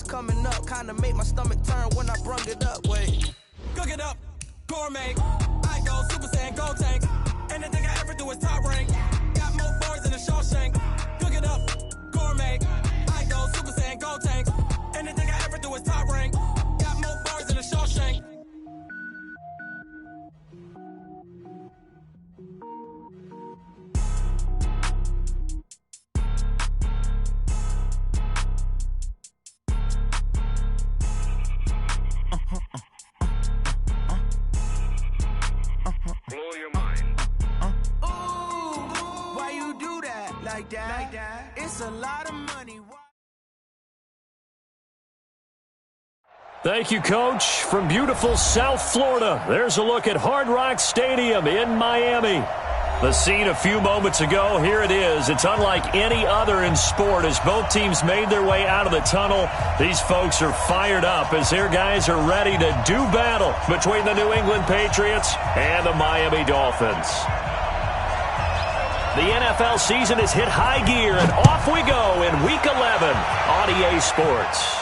was coming up, kinda made my stomach turn when I brung it up. Wait. Cook it up, gourmet. I go Super Saiyan, gold tank. Anything I ever do is top rank. Got more boys than a Shawshank. Cook it up, gourmet. I go Super Saiyan, gold tank. Anything I ever do is top rank. Got more boys than a Shawshank. Blow your mind. Ooh, why you do that like that? It's a lot of money. Thank you, Coach. From beautiful South Florida, there's a look at Hard Rock Stadium in Miami. The scene a few moments ago, here it is. It's unlike any other in sport as both teams made their way out of the tunnel. These folks are fired up as their guys are ready to do battle between the New England Patriots and the Miami Dolphins. The NFL season has hit high gear, and off we go in Week 11 on EA Sports.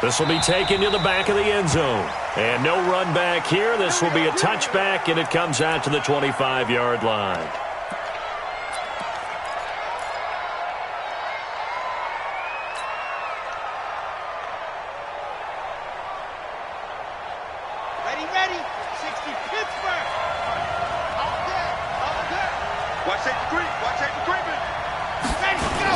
This will be taken to the back of the end zone. And no run back here. This will be a touchback, and it comes out to the 25-yard line. Ready. 60 Pittsburgh. All good. Watch safety creep. Ready, go.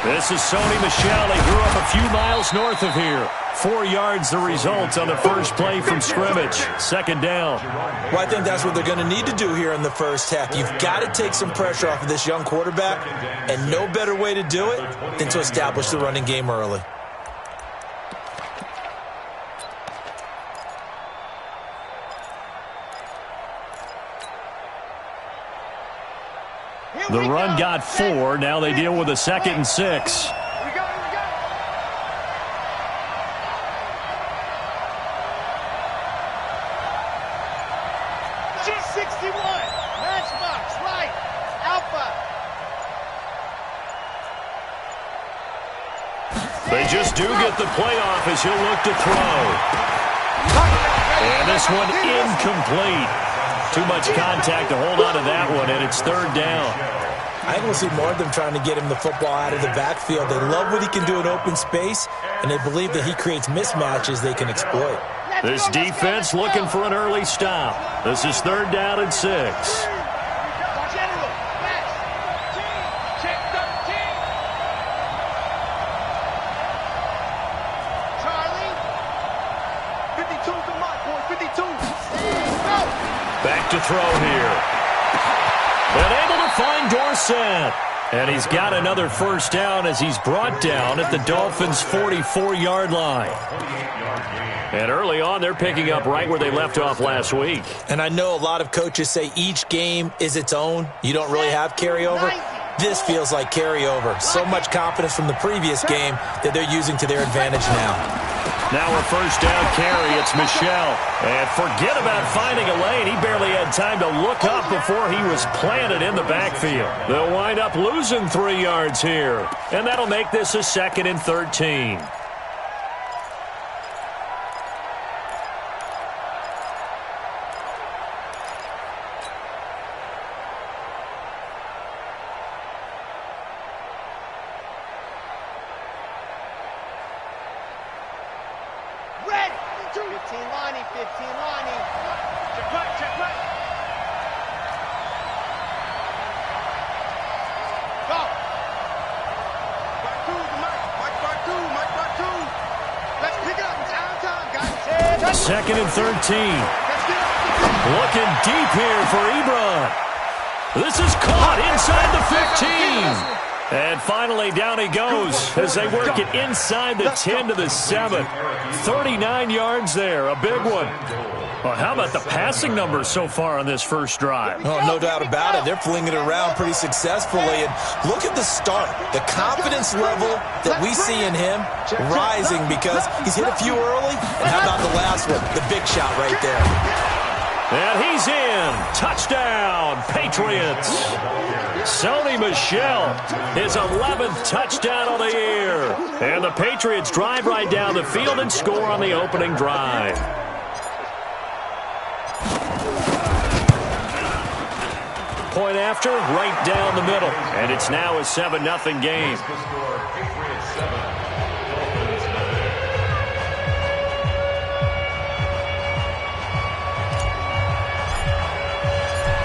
This is Sony Michel. He grew up a few miles north of here. 4 yards the result on the first play from scrimmage. Second down. Well, I think that's what they're going to need to do here in the first half. You've got to take some pressure off of this young quarterback, and no better way to do it than to establish the running game early. The run got 4. Now they deal with a 2nd and 6. G61, Matchbox, right, Alpha. They just do get the playoff as he'll look to throw. And this one incomplete. Too much contact to hold on to that one, and it's third down. I think we'll see more of them trying to get him the football out of the backfield. They love what he can do in open space, and they believe that he creates mismatches they can exploit. This defense looking for an early stop. This is third down and 6. General, pass, check 13. Charlie. 52 to my boy, 52. Go. Back to throw here. And able to find Dorsett. And he's got another first down as he's brought down at the Dolphins' 44-yard line. And early on, they're picking up right where they left off last week. And I know a lot of coaches say each game is its own. You don't really have carryover. This feels like carryover. So much confidence from the previous game that they're using to their advantage now. Now a first down carry. It's Michel. And forget about finding a lane. He barely had time to look up before he was planted in the backfield. They'll wind up losing 3 yards here. And that'll make this a 2nd and 13. Ready. 15 Lonnie. Check right. Go. Mike 2. Let's pick it up. Time. Got it. 2nd and 13. Let's get up. Looking deep here for Ebron. This is caught inside the 15. And finally, down he goes as they work it inside the 10 to the 7. 39 yards there, a big one. Well, how about the passing numbers so far on this first drive? Oh, no doubt about it. They're flinging it around pretty successfully. And look at the start. The confidence level that we see in him rising because he's hit a few early. And how about the last one? The big shot right there. And he's in. Touchdown, Patriots. Sony Michel, his 11th touchdown of the year. And the Patriots drive right down the field and score on the opening drive. Point after, right down the middle. And it's now a 7-0 game.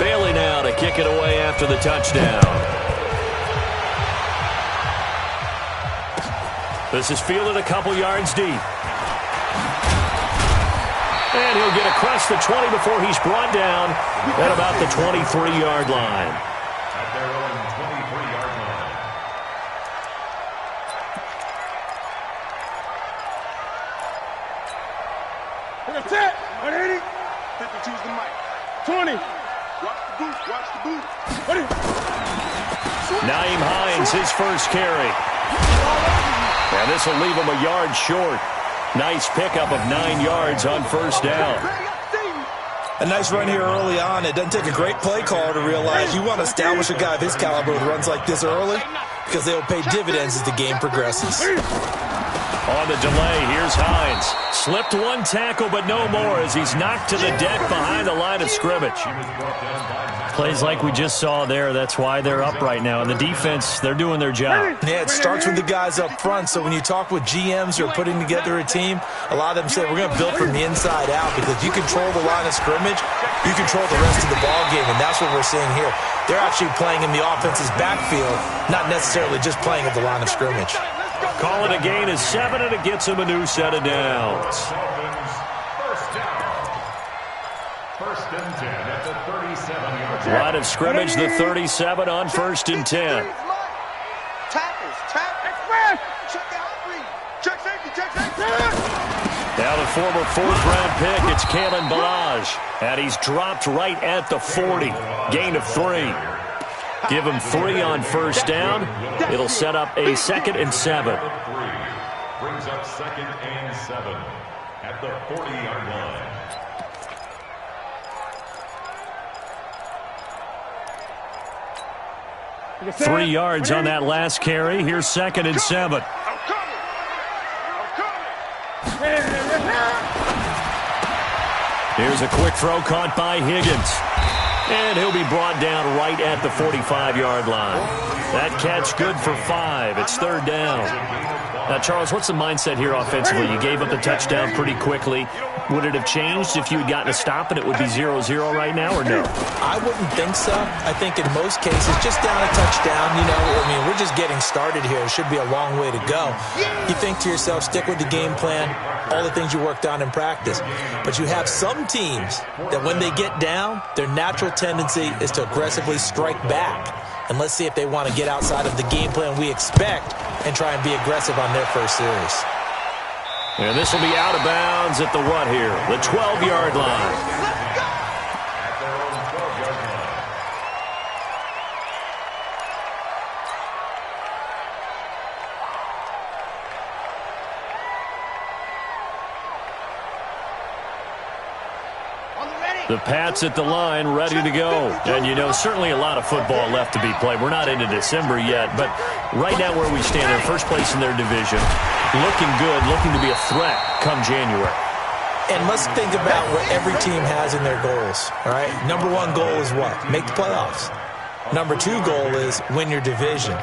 Bailey now to kick it away after the touchdown. This is fielded a couple yards deep. And he'll get across the 20 before he's brought down at about the 23-yard line. At their own 23-yard line. That's it. 180. 52's the mic. 20. Watch the boot. Watch the boot. Naeem Hines, his first carry. And this will leave him a yard short. Nice pickup of 9 yards on first down. A nice run here early on. It doesn't take a great play caller to realize you want to establish a guy of his caliber with runs like this early because they will pay dividends as the game progresses. On the delay, here's Hines. Slipped one tackle, but no more as he's knocked to the deck behind the line of scrimmage. Plays like we just saw there, that's why they're up right now. And the defense, they're doing their job. Yeah, it starts with the guys up front. So when you talk with GMs who are putting together a team, a lot of them say, we're going to build from the inside out because you control the line of scrimmage, you control the rest of the ball game, and that's what we're seeing here. They're actually playing in the offense's backfield, not necessarily just playing at the line of scrimmage. Call it a gain of 7, and it gets him a new set of downs. First down. First and 10 at the 37-yard line. Line of scrimmage, the 37 on first and 10. Tackles. Check out three. Check safety. Check safety. Now the former 4th-round pick, it's Kalen Ballage. And he's dropped right at the 40. Gain of 3. Give him 3 on first down. It'll set up a 2nd and 7. Brings up 2nd and 7 at the 40-yard line. Three yards on that last carry. Here's 2nd and 7. Here's a quick throw caught by Higgins. And he'll be brought down right at the 45-yard line. That catch good for 5. It's 3rd down. Now, Charles, what's the mindset here offensively? You gave up the touchdown pretty quickly. Would it have changed if you had gotten a stop and it would be 0-0 right now, or no? I wouldn't think so. I think in most cases, just down a touchdown, we're just getting started here. It should be a long way to go. You think to yourself, stick with the game plan, all the things you worked on in practice. But you have some teams that when they get down, their natural tendency is to aggressively strike back. And let's see if they want to get outside of the game plan we expect and try and be aggressive on their first series. And this will be out of bounds at the what here? The 12-yard line. The Pats at the line, ready to go. And, certainly a lot of football left to be played. We're not into December yet, but right now where we stand, they're first place in their division. Looking good, looking to be a threat come January. And let's think about what every team has in their goals, all right? Number 1 goal is what? Make the playoffs. Number 2 goal is win your division.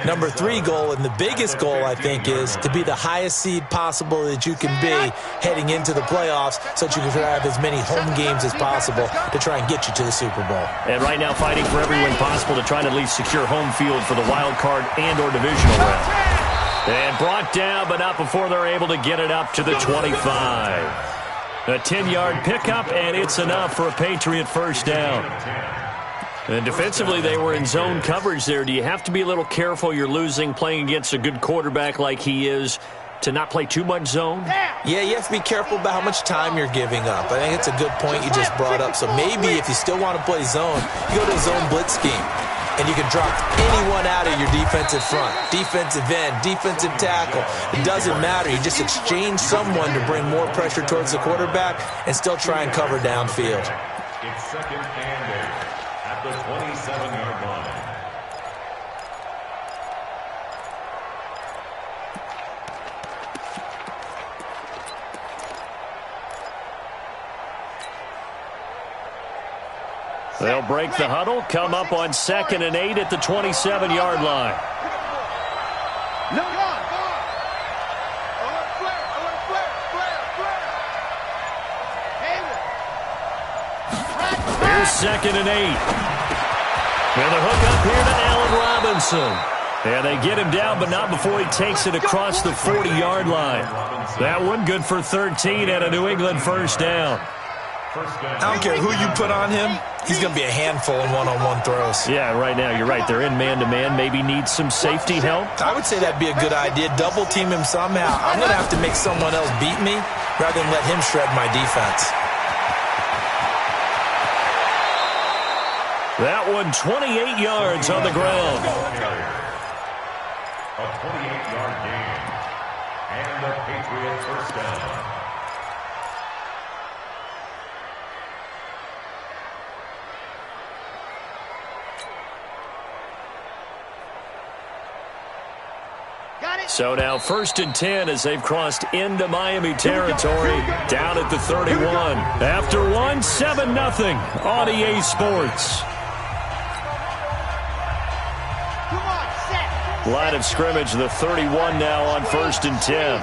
Number 3 goal, and the biggest goal, I think, is to be the highest seed possible that you can be heading into the playoffs so that you can have as many home games as possible to try and get you to the Super Bowl. And right now fighting for every win possible to try to at least secure home field for the wild card and or divisional round. And brought down, but not before they're able to get it up to the 25. A 10-yard pickup, and it's enough for a Patriot first down. And defensively, they were in zone coverage there. Do you have to be a little careful? You're losing, playing against a good quarterback like he is, to not play too much zone? Yeah, you have to be careful about how much time you're giving up. I think it's a good point you just brought up. So maybe if you still want to play zone, you go to a zone blitz scheme. And you can drop anyone out of your defensive front, defensive end, defensive tackle. It doesn't matter. You just exchange someone to bring more pressure towards the quarterback and still try and cover downfield. It's 2nd and 8 at the 27-yard line. They'll break the huddle, come up on 2nd and 8 at the 27-yard line. No, go on. Alert flare. Here's 2nd and 8. And the hook up here to Allen Robinson. And they get him down, but not before he takes it across the 40-yard line. That one good for 13 and a New England first down. I don't care who you put on him, he's going to be a handful in one-on-one throws. Yeah, right now, you're right. They're in man-to-man. Maybe need some safety help. I would say that'd be a good idea. Double team him somehow. I'm going to have to make someone else beat me rather than let him shred my defense. That one, 28 yards on the ground. A 28-yard gain. And the Patriot first down. So now 1st and 10 as they've crossed into Miami territory, down at the 31. After 7-0 on EA Sports. Line of scrimmage, the 31 now on 1st and 10.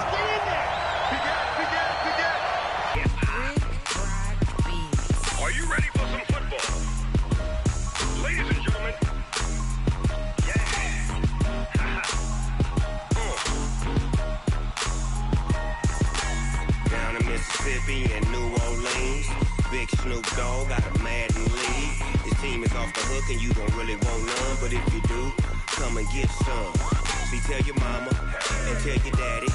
In New Orleans, Big Snoop Dogg got a Madden league. His team is off the hook and you don't really want none, but if you do, come and get some. See, tell your mama and tell your daddy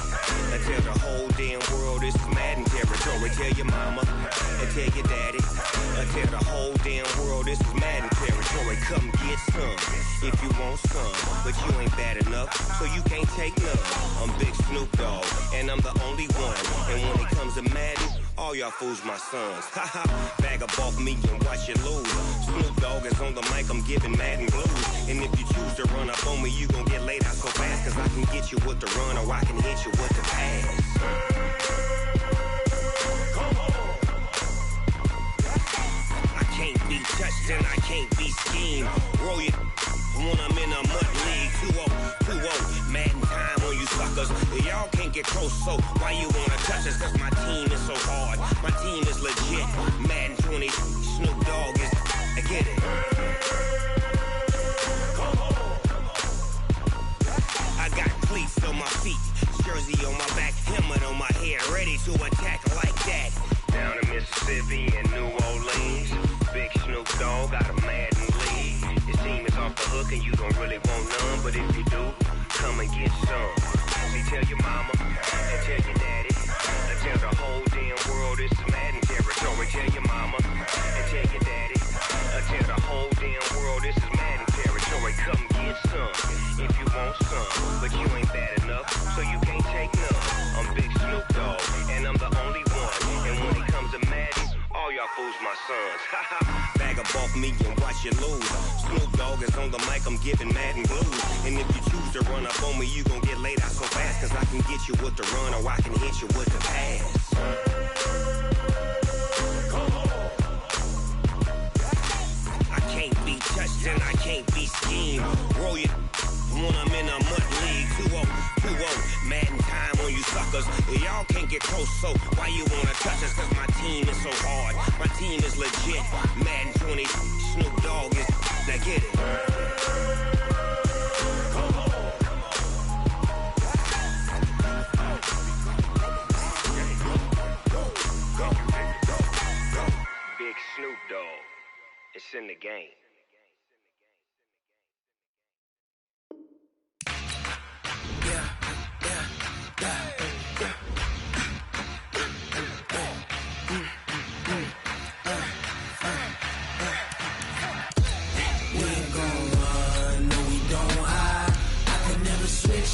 and tell the whole damn world this is Madden territory. Tell your mama and tell your daddy and tell the whole damn world this is Madden territory. Come get some if you want some, but you ain't bad enough, so you can't take none. I'm Big Snoop Dogg and I'm the only one, and when it comes to Madden, all y'all fools my sons. Haha, bag up off me and watch you lose. Snoop Dogg is on the mic, I'm giving Madden blues. And if you choose to run up on me, you gon' get laid out so fast, cause I can get you with the run or I can hit you with the pass. I can't be touched and I can't be schemed. Roll you when I'm in a mud league. 2-0, Madden time on you suckers. Y'all can't get close, so why you wanna touch us? Cause my team is so hard, my team is legit. Madden 20, Snoop Dogg is, I get it. I got cleats on my feet, jersey on my back, helmet on my head, ready to attack like that. Down in Mississippi and New Orleans, Big Snoop Dogg got a Madden league. His team is off the hook and you don't really want none, but if you do, come and get some. See, tell your mama and tell your daddy and tell the whole damn world this is Madden territory. Tell your mama and tell your daddy and tell the whole damn world this is Madden territory. Come get some if you want some, but you ain't bad enough, so you can't take none. I'm Big Snoop Dogg and I'm the only one, and when it comes to Madden, all y'all fools my sons. Bag up off me and watch you lose. Snoop Dogg is on the mic, I'm giving Madden blues. And if you choose to run up on me, you gon' get laid out so fast, cause I can get you with the run or I can hit you with the pass. I can't be touched and I can't be schemed. Roll you when I'm in a mud league. 2-0, Madden time on you suckers. Y'all can't get close, so why you wanna touch us? Cause my team is so hard, my team is legit. Madden 20, Snoop Dogg is, now get it. Big Snoop Dogg, it's in the game.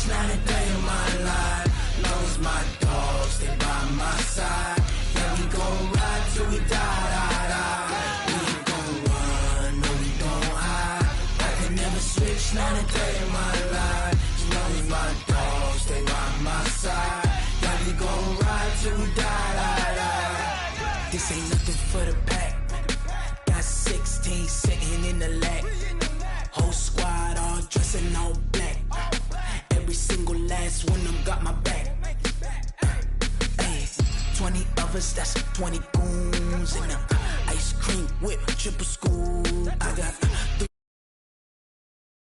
Not a day of my life. Lost my dogs, they by my side. Yeah, we gon' ride till we die, die, die. We This ain't nothing for the pack. Got 16 sitting in the lap. Whole squad all dressing all black. Every single last one of them got my back. 20 of us, that's 20 goons in them. Ice cream whip, triple scoop. I got